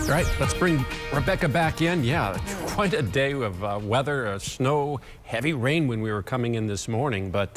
All right, let's bring Rebecca back in. Yeah, quite a day of weather, snow, heavy rain when we were coming in this morning. But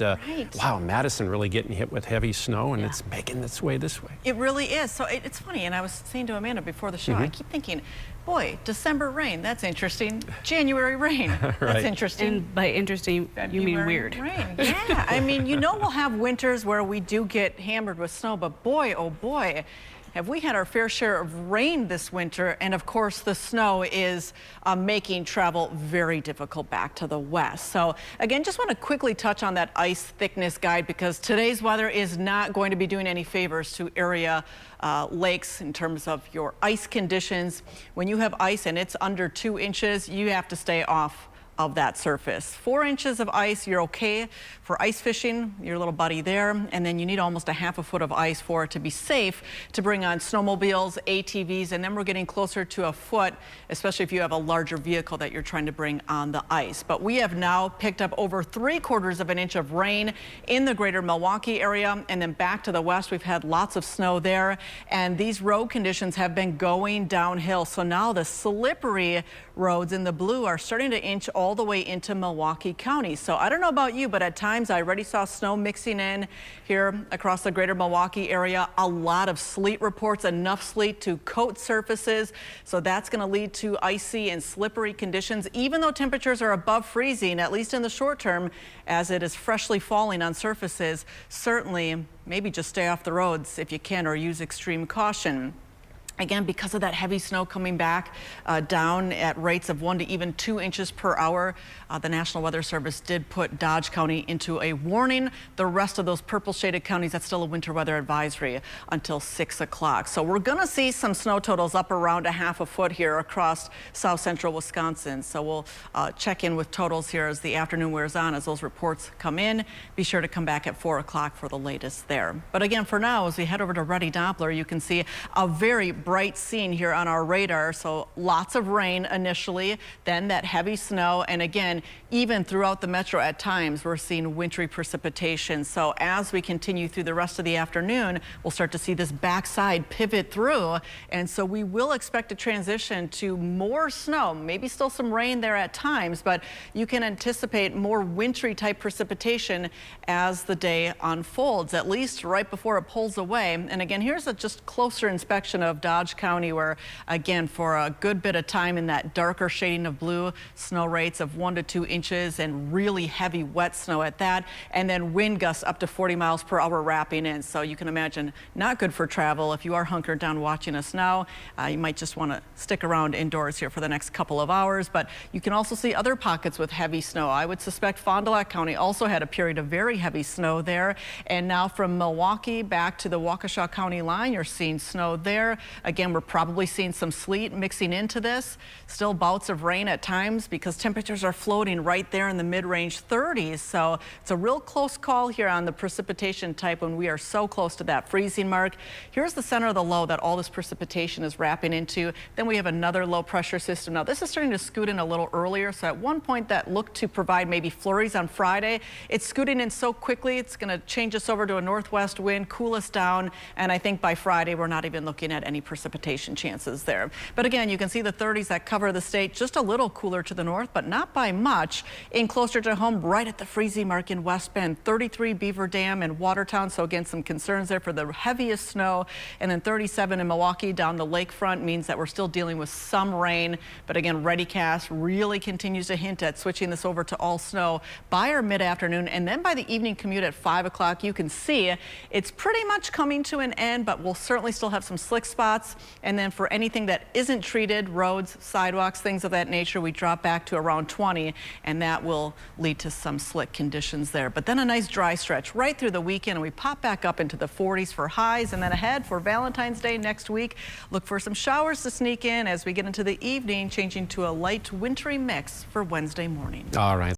wow, Madison really getting hit with heavy snow, and it's making its way this way. It really is. So it's funny, and I was saying to Amanda before the show, I keep thinking, boy, December rain, that's interesting. January rain, that's interesting. And by interesting, you mean weird. Rain. Yeah, I mean, you know, we'll have winters where we do get hammered with snow, but boy, oh boy, have we had our fair share of rain this winter. And of course, the snow is making travel very difficult back to the west. So again, just want to quickly touch on that ice thickness guide, because today's weather is not going to be doing any favors to area lakes in terms of your ice conditions. When you have ice and it's under 2 inches, you have to stay off of that surface. 4 inches of ice, you're okay for ice fishing, your little buddy there, and then you need almost a ½ foot of ice for it to be safe to bring on snowmobiles, ATVs, and then we're getting closer to a foot, especially if you have a larger vehicle that you're trying to bring on the ice. But we have now picked up over 3/4 of an inch of rain in the greater Milwaukee area, and then back to the west, we've had lots of snow there, and these road conditions have been going downhill. So now the slippery roads in the blue are starting to inch all the way into Milwaukee County. So I don't know about you, but at times I already saw snow mixing in here across the greater Milwaukee area. A lot of sleet reports, enough sleet to coat surfaces. So that's going to lead to icy and slippery conditions, even though temperatures are above freezing, at least in the short term, as it is freshly falling on surfaces. Certainly, maybe just stay off the roads if you can, or use extreme caution. Again, because of that heavy snow coming back down at rates of 1 to even 2 inches per hour, the National Weather Service did put Dodge County into a warning. The rest of those purple shaded counties, that's still a winter weather advisory until 6 o'clock. So we're going to see some snow totals up around a ½ foot here across south central Wisconsin. So we'll check in with totals here as the afternoon wears on, as those reports come in. Be sure to come back at 4 o'clock for the latest there. But again, for now, as we head over to Ready Doppler, you can see a very bright scene here on our radar. So lots of rain initially, then that heavy snow, and again, even throughout the metro at times we're seeing wintry precipitation. So as we continue through the rest of the afternoon, we'll start to see this backside pivot through, and so we will expect a transition to more snow, maybe still some rain there at times, but you can anticipate more wintry type precipitation as the day unfolds, at least right before it pulls away. And again, here's a just closer inspection of Dodge County, where again, for a good bit of time in that darker shading of blue, snow rates of 1 to 2 inches and really heavy wet snow at that, and then wind gusts up to 40 miles per hour wrapping in. So you can imagine not good for travel. If you are hunkered down watching us now, you might just want to stick around indoors here for the next couple of hours. But you can also see other pockets with heavy snow. I would suspect Fond du Lac County also had a period of very heavy snow there. And now from Milwaukee back to the Waukesha County line, you're seeing snow there. Again, we're probably seeing some sleet mixing into this. Still bouts of rain at times because temperatures are floating right there in the mid-range 30s. So it's a real close call here on the precipitation type when we are so close to that freezing mark. Here's the center of the low that all this precipitation is wrapping into. Then we have another low pressure system. Now this is starting to scoot in a little earlier. So at one point that looked to provide maybe flurries on Friday. It's scooting in so quickly, it's going to change us over to a northwest wind, cool us down. And I think by Friday, we're not even looking at any precipitation chances there. But again, you can see the 30s that cover the state, just a little cooler to the north, but not by much. In closer to home, right at the freezing mark in West Bend, 33 Beaver Dam and Watertown. So again, some concerns there for the heaviest snow. And then 37 in Milwaukee down the lakefront means that we're still dealing with some rain. But again, ReadyCast really continues to hint at switching this over to all snow by our mid-afternoon. And then by the evening commute at 5 o'clock, you can see it's pretty much coming to an end, but we'll certainly still have some slick spots. And then for anything that isn't treated, roads, sidewalks, things of that nature, we drop back to around 20, and that will lead to some slick conditions there. But then a nice dry stretch right through the weekend, and we pop back up into the 40s for highs. And then ahead for Valentine's Day next week, look for some showers to sneak in as we get into the evening, changing to a light wintry mix for Wednesday morning. All right.